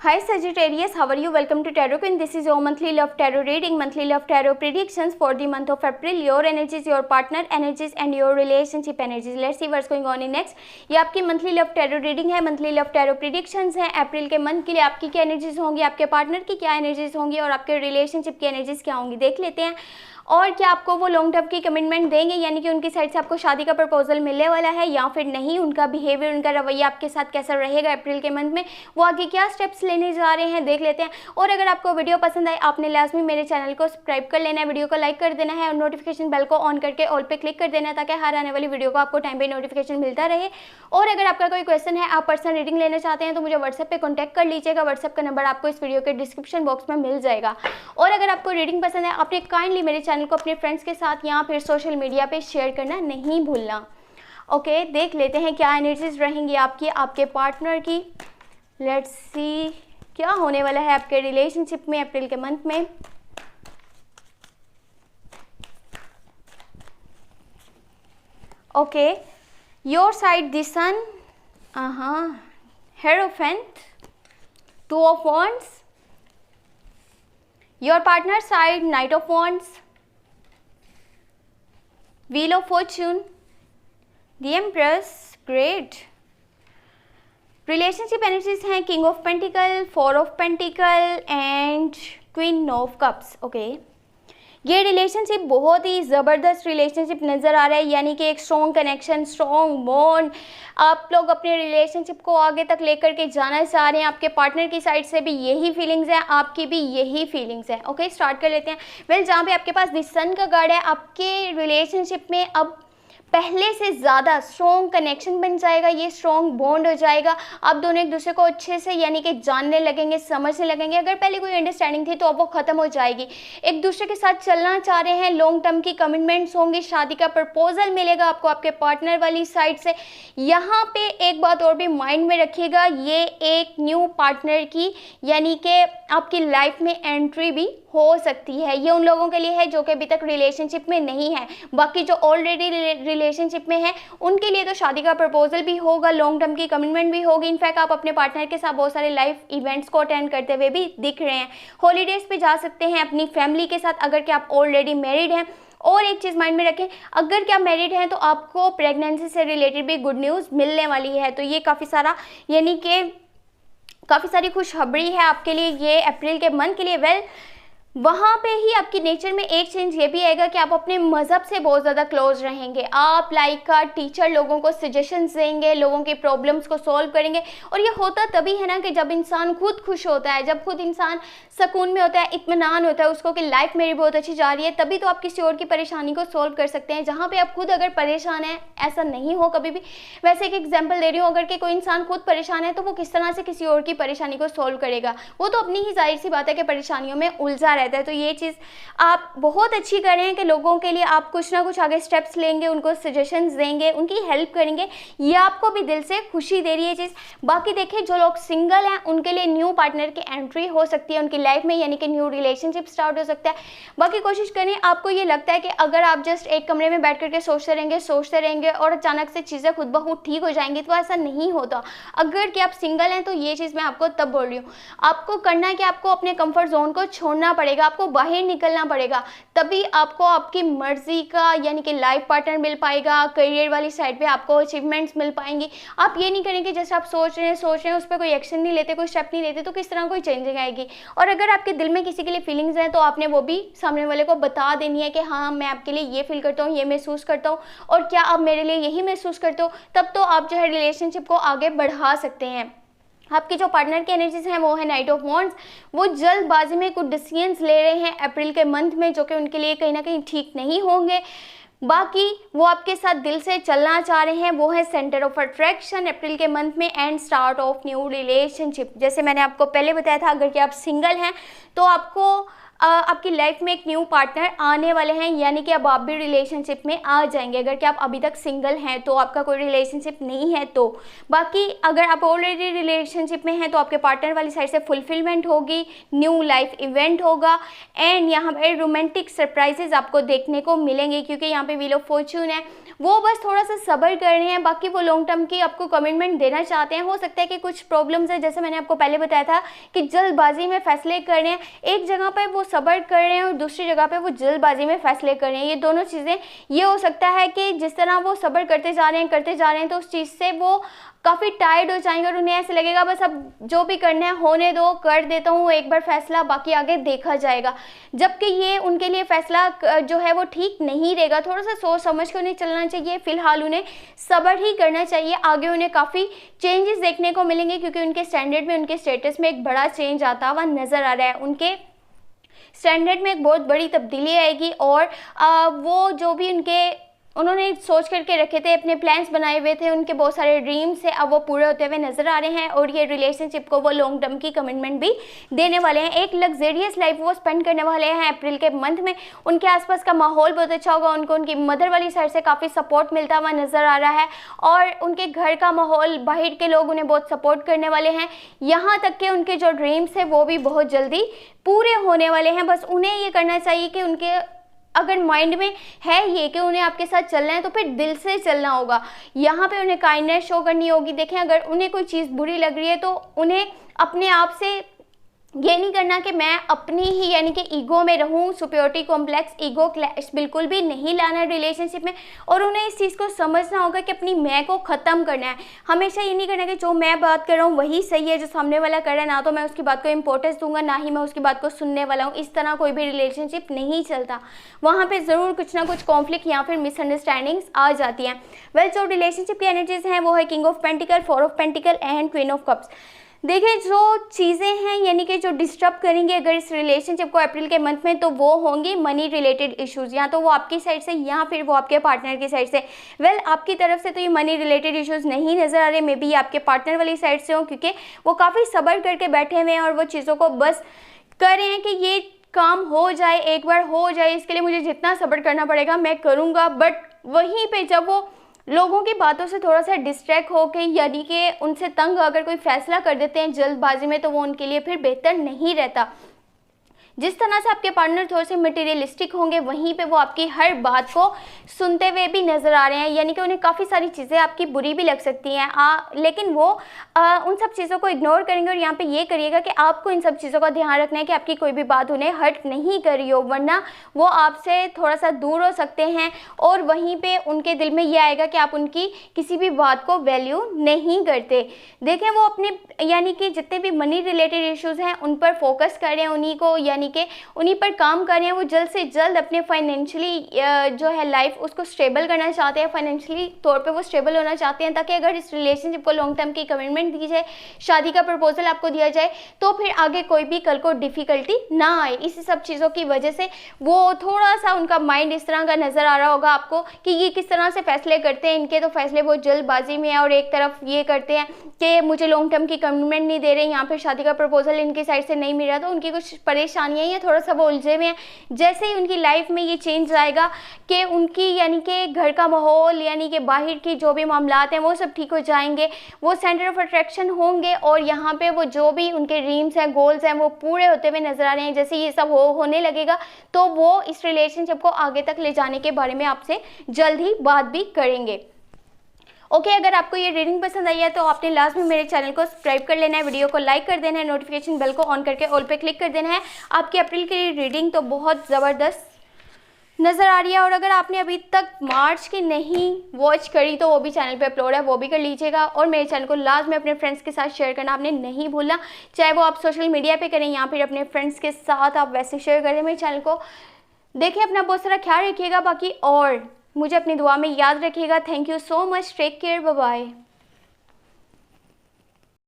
Hi Sagittarius, how are you? Welcome to Tarot Queen. This is your monthly love tarot reading, monthly love tarot predictions for the month of April. Your energies, your partner energies and your relationship energies. Let's see what's going on in next. ये आपकी monthly love tarot reading है, monthly love tarot predictions हैं अप्रैल के month के लिए। आपकी क्या energies होंगी, आपके पार्टनर की क्या एनर्जीज होंगी और आपके रिलेशनशिप की एनर्जीज क्या होंगी, देख लेते हैं। और क्या आपको वो लॉन्ग टर्म की कमिटमेंट देंगे, यानी कि उनकी साइड से आपको शादी का प्रपोजल मिलने वाला है या फिर नहीं, उनका बिहेवियर, उनका रवैया आपके साथ कैसा रहेगा अप्रैल के मंथ में, वो आगे क्या स्टेप्स लेने जा रहे हैं, देख लेते हैं। और अगर आपको वीडियो पसंद आए, आपने लाजमी मेरे चैनल को सब्सक्राइब कर लेना है, वीडियो को लाइक कर देना है और नोटिफिकेशन बेल को ऑन करके ऑल पे क्लिक कर देना है, ताकि हर आने वाली वीडियो को आपको टाइम पे नोटिफिकेशन मिलता रहे। और अगर आपका कोई क्वेश्चन है, आप पर्सनल रीडिंग लेना चाहते हैं, तो मुझे व्हाट्सएप पे कॉन्टैक्ट कर लीजिएगा। व्हाट्सएप का नंबर आपको इस वीडियो के डिस्क्रिप्शन बॉक्स में मिल जाएगा। और अगर आपको रीडिंग पसंद है, आपने काइंडली मेरे चैनल को अपने फ्रेंड्स के साथ या फिर सोशल मीडिया पे शेयर करना नहीं भूलना। ओके, देख लेते हैं क्या एनर्जीज रहेंगी आपकी, आपके पार्टनर की। लेट्स सी क्या होने वाला है आपके रिलेशनशिप में अप्रैल के मंथ में। Okay, your side the sun, hierophant, two of wands. Your partner side knight of wands, Wheel of Fortune, The Empress, great. Relationship energies हैं King of Pentacle, 4 of Pentacle and Queen of Cups. Okay. ये relationship बहुत ही ज़बरदस्त relationship नज़र आ रहा है, यानी कि एक स्ट्रॉन्ग कनेक्शन, स्ट्रॉन्ग बॉन्ड। आप लोग अपने रिलेशनशिप को आगे तक लेकर के जाना चाह रहे हैं। आपके पार्टनर की साइड से भी यही फीलिंग्स है, आपकी भी यही फीलिंग्स है। ओके, स्टार्ट कर लेते हैं। वेल, जहाँ पे आपके पास द सन का कार्ड है, आपके रिलेशनशिप में अब पहले से ज़्यादा स्ट्रॉन्ग कनेक्शन बन जाएगा, ये स्ट्रॉन्ग बॉन्ड हो जाएगा। आप दोनों एक दूसरे को अच्छे से यानी कि जानने लगेंगे, समझने लगेंगे। अगर पहले कोई अंडरस्टैंडिंग थी तो अब वो ख़त्म हो जाएगी। एक दूसरे के साथ चलना चाह रहे हैं, लॉन्ग टर्म की कमिटमेंट्स होंगी, शादी का प्रपोजल मिलेगा आपको आपके पार्टनर वाली साइड से। यहाँ पे एक बात और भी माइंड में रखिएगा, ये एक न्यू पार्टनर की यानी कि आपकी लाइफ में एंट्री भी हो सकती है। ये उन लोगों के लिए है जो कि अभी तक रिलेशनशिप में नहीं है। बाकी जो ऑलरेडी रिलेशनशिप में है उनके लिए तो शादी का प्रपोजल भी होगा, लॉन्ग टर्म की कमिटमेंट भी होगी। इनफैक्ट आप अपने पार्टनर के साथ बहुत सारे लाइफ इवेंट्स को अटेंड करते हुए भी दिख रहे हैं। हॉलीडेज पे जा सकते हैं अपनी फैमिली के साथ, अगर कि आप ऑलरेडी मैरिड हैं। और एक चीज़ माइंड में रखें, अगर क्या मैरिड हैं तो आपको प्रेगनेंसी से रिलेटेड भी गुड न्यूज़ मिलने वाली है। तो ये काफ़ी सारा यानी कि काफ़ी सारी खुशखबरी है आपके लिए ये अप्रैल के मंथ के लिए। वेल, वहाँ पे ही आपकी नेचर में एक चेंज ये भी आएगा कि आप अपने मज़हब से बहुत ज़्यादा क्लोज रहेंगे। आप लाइक का टीचर लोगों को सजेशंस देंगे, लोगों के प्रॉब्लम्स को सॉल्व करेंगे। और ये होता तभी है ना कि जब इंसान खुद खुश होता है, जब खुद इंसान सुकून में होता है, इत्मीनान होता है उसको कि लाइफ मेरी बहुत अच्छी जा रही है, तभी तो आप किसी और की परेशानी को सॉल्व कर सकते हैं। जहाँ पर आप खुद अगर परेशान हैं, ऐसा नहीं हो कभी भी। वैसे एक एग्जाम्पल दे रही हूँ, अगर कि कोई इंसान खुद परेशान है तो वो किस तरह से किसी और की परेशानी को सॉल्व करेगा? वो तो अपनी ही जाहिर सी बात है कि परेशानियों में उलझा रहता है। तो ये चीज़ आप बहुत अच्छी कर रहे हैं कि लोगों के लिए आप कुछ ना कुछ आगे स्टेप्स लेंगे, उनको सजेशंस देंगे, उनकी हेल्प करेंगे। ये आपको भी दिल से खुशी दे रही है चीज़। बाकी देखिए, जो लोग सिंगल हैं उनके लिए न्यू पार्टनर की एंट्री हो सकती है उनकी लाइफ में, यानी कि न्यू रिलेशनशिप स्टार्ट हो सकता है। बाकी कोशिश करें, आपको ये लगता है कि अगर आप जस्ट एक कमरे में बैठ करके सोचते रहेंगे और अचानक से चीज़ें खुद ब खुद ठीक हो जाएंगी, तो ऐसा नहीं होता। अगर कि आप सिंगल हैं तो ये चीज़ मैं आपको तब बोल रही हूँ, आपको करना है कि आपको अपने कंफर्ट जोन को छोड़ना पड़ेगा, आपको बाहर निकलना पड़ेगा, तभी आपको आपकी मर्जी का यानी कि लाइफ पार्टनर मिल पाएगा। करियर वाली साइड पे आपको अचीवमेंट्स मिल पाएंगी। आप ये नहीं करेंगे जैसे आप सोच रहे हैं उस पर कोई एक्शन नहीं लेते, कोई स्टेप नहीं लेते, तो किस तरह कोई चेंजिंग आएगी? और अगर आपके दिल में किसी के लिए फीलिंग्स हैं तो आपने वो भी सामने वाले को बता देनी है कि हाँ, मैं आपके लिए ये फील करता हूँ, ये महसूस करता हूँ, और क्या आप मेरे लिए यही महसूस करते हो? तब तो आप जो है रिलेशनशिप को आगे बढ़ा सकते हैं। आपके जो पार्टनर की एनर्जीज हैं वो है नाइट ऑफ वॉन्ड्स। वो जल्दबाजी में कुछ डिसीजंस ले रहे हैं अप्रैल के मंथ में, जो कि उनके लिए कहीं ना कहीं ठीक नहीं होंगे। बाकी वो आपके साथ दिल से चलना चाह रहे हैं, वो है सेंटर ऑफ अट्रैक्शन अप्रैल के मंथ में and start of new relationship. जैसे मैंने आपको पहले बताया था, अगर कि आप सिंगल हैं तो आपको आपकी लाइफ में एक न्यू पार्टनर आने वाले हैं, यानी कि अब आप भी रिलेशनशिप में आ जाएंगे। अगर कि आप अभी तक सिंगल हैं तो आपका कोई रिलेशनशिप नहीं है तो, बाकी अगर आप ऑलरेडी रिलेशनशिप में हैं तो आपके पार्टनर वाली साइड से फुलफिलमेंट होगी, न्यू लाइफ इवेंट होगा एंड यहाँ पर रोमांटिक सरप्राइजेज आपको देखने को मिलेंगे, क्योंकि यहाँ पे व्हील ऑफ फॉर्च्यून है। वो बस थोड़ा सा सब्र कर रहे हैं, बाकी वो लॉन्ग टर्म की आपको कमिटमेंट देना चाहते हैं। हो सकता है कि कुछ प्रॉब्लम्स है, जैसे मैंने आपको पहले बताया था कि जल्दबाजी में फैसले कर रहे हैं। एक जगह पर वो सब्र कर रहे हैं और दूसरी जगह पे वो जल्दबाजी में फैसले कर रहे हैं। ये दोनों चीज़ें, ये हो सकता है कि जिस तरह वो सब्र करते जा रहे हैं तो उस चीज़ से वो काफ़ी टायर्ड हो जाएंगे और उन्हें ऐसे लगेगा बस अब जो भी करना है होने दो, कर देता हूँ एक बार फैसला, बाकी आगे देखा जाएगा। जबकि ये उनके लिए फैसला जो है वो ठीक नहीं रहेगा। थोड़ा सा सोच समझ कर उन्हें चलना चाहिए। फिलहाल उन्हें सब्र ही करना चाहिए। आगे उन्हें काफ़ी चेंजेस देखने को मिलेंगे, क्योंकि उनके स्टैंडर्ड में, उनके स्टेटस में एक बड़ा चेंज आता हुआ नज़र आ रहा है। उनके स्टैंडर्ड में एक बहुत बड़ी तब्दीली आएगी और वो जो भी उन्होंने सोच करके रखे थे, अपने प्लान्स बनाए हुए थे, उनके बहुत सारे ड्रीम्स हैं, अब वो पूरे होते हुए नजर आ रहे हैं और ये रिलेशनशिप को वो लॉन्ग टर्म की कमिटमेंट भी देने वाले हैं। एक लग्जरियस लाइफ वो स्पेंड करने वाले हैं अप्रैल के मंथ में। उनके आसपास का माहौल बहुत अच्छा होगा। उनको उनकी मदर वाली साइड से काफ़ी सपोर्ट मिलता हुआ नजर आ रहा है और उनके घर का माहौल, बाहर के लोग उन्हें बहुत सपोर्ट करने वाले हैं। यहाँ तक कि उनके जो ड्रीम्स है वो भी बहुत जल्दी पूरे होने वाले हैं। बस उन्हें ये करना चाहिए कि उनके अगर माइंड में है ये कि उन्हें आपके साथ चलना है तो फिर दिल से चलना होगा। यहाँ पे उन्हें काइंडनेस शो करनी होगी। देखें, अगर उन्हें कोई चीज़ बुरी लग रही है तो उन्हें अपने आप से ये नहीं करना कि मैं अपनी ही यानी कि ईगो में रहूं, सुपीरियरिटी कॉम्प्लेक्स, ईगो क्लैश बिल्कुल भी नहीं लाना रिलेशनशिप में। और उन्हें इस चीज़ को समझना होगा कि अपनी मैं को ख़त्म करना है। हमेशा ये नहीं करना कि जो मैं बात कर रहा हूँ वही सही है, जो सामने वाला कर रहा है ना तो मैं उसकी बात को इंपॉर्टेंस दूंगा, ना ही मैं उसकी बात को सुनने वाला हूँ। इस तरह कोई भी रिलेशनशिप नहीं चलता। वहाँ पर ज़रूर कुछ ना कुछ कॉन्फ्लिक्ट या फिर मिसअंडरस्टैंडिंग्स आ जाती हैं। वेल, जो रिलेशनशिप की एनर्जीज हैं वो है king of pentacle, 4 of pentacle and queen of cups. देखिए, जो चीज़ें हैं यानी कि जो डिस्टर्ब करेंगे अगर इस रिलेशनशिप को अप्रैल के मंथ में, तो वो होंगी मनी रिलेटेड इश्यूज़। या तो वो आपकी साइड से या फिर वो आपके पार्टनर की साइड से। वेल, आपकी तरफ से तो ये मनी रिलेटेड इश्यूज़ नहीं नज़र आ रहे। मे बी ये आपके पार्टनर वाली साइड से हो, क्योंकि वो काफ़ी सब्र करके बैठे हुए हैं और वो चीज़ों को बस कर रहे हैं कि ये काम हो जाए, एक बार हो जाए, इसके लिए मुझे जितना सब्र करना पड़ेगा मैं करूँगा। बट वहीं पर जब वो लोगों की बातों से थोड़ा सा डिस्ट्रैक्ट होकर यानी कि उनसे तंग अगर कोई फैसला कर देते हैं जल्दबाजी में, तो वो उनके लिए फिर बेहतर नहीं रहता। जिस तरह से आपके पार्टनर थोड़े से मटेरियलिस्टिक होंगे, वहीं पे वो आपकी हर बात को सुनते हुए भी नज़र आ रहे हैं। यानी कि उन्हें काफ़ी सारी चीज़ें आपकी बुरी भी लग सकती हैं, लेकिन वो उन सब चीज़ों को इग्नोर करेंगे। और यहाँ पे ये करिएगा कि आपको इन सब चीज़ों का ध्यान रखना है कि आपकी कोई भी बात उन्हें हर्ट नहीं कर रही हो, वरना वो आपसे थोड़ा सा दूर हो सकते हैं। और वहीं पर उनके दिल में ये आएगा कि आप उनकी किसी भी बात को वैल्यू नहीं करते। देखें, वो अपने यानी कि जितने भी मनी रिलेटेड इश्यूज़ हैं उन पर फोकस करें, उन्हीं को यानी कि उन्हीं पर काम कर रहे हैं। वो जल्द से जल्द अपने फाइनेंशियली जो है लाइफ उसको स्टेबल करना चाहते हैं, फाइनेंशियली तौर पे वो स्टेबल होना चाहते हैं, ताकि अगर इस रिलेशनशिप को लॉन्ग टर्म की कमिटमेंट दी जाए, शादी का प्रपोजल आपको दिया जाए, तो फिर आगे कोई भी कल को डिफ़िकल्टी ना आए। इस सब चीज़ों की वजह से वो थोड़ा सा उनका माइंड इस तरह का नज़र आ रहा होगा आपको कि ये किस तरह से फैसले करते हैं। इनके तो फैसले बहुत जल्दबाजी में है और एक तरफ ये करते हैं कि मुझे लॉन्ग टर्म की कमिटमेंट नहीं दे रहे, यहाँ पर शादी का प्रपोजल इनकी साइड से नहीं मिल रहा, तो उनकी कुछ परेशानियाँ हैं, थोड़ा सा वो उलझे हुए हैं। जैसे ही उनकी लाइफ में ये चेंज आएगा कि उनकी यानी कि घर का माहौल यानी कि बाहर की जो भी मामलात हैं वो सब ठीक हो जाएंगे, वो सेंटर ऑफ अट्रैक्शन होंगे और यहाँ पे वो जो भी उनके ड्रीम्स हैं, गोल्स हैं, वो पूरे होते हुए नजर आ रहे हैं। जैसे ये सब होने लगेगा तो वो इस रिलेशनशिप को आगे तक ले जाने के बारे में आपसे जल्द ही बात भी करेंगे। ओके, अगर आपको ये रीडिंग पसंद आई है तो आपने लास्ट में मेरे चैनल को सब्सक्राइब कर लेना है, वीडियो को लाइक कर देना है, नोटिफिकेशन बेल को ऑन करके ऑल पे क्लिक कर देना है। आपकी अप्रैल की रीडिंग तो बहुत ज़बरदस्त नज़र आ रही है। और अगर आपने अभी तक मार्च की नहीं वॉच करी तो वो भी चैनल पे अपलोड है, वो भी कर लीजिएगा। और मेरे चैनल को लास्ट में अपने फ्रेंड्स के साथ शेयर करना आपने नहीं भूलना, चाहे वो आप सोशल मीडिया पे करें या फिर अपने फ्रेंड्स के साथ आप वैसे शेयर करें मेरे चैनल को। देखिए, अपना बहुत सारा ख्याल रखिएगा बाकी, और मुझे अपनी दुआ में याद रखिएगा। Thank you so much, take care, bye bye.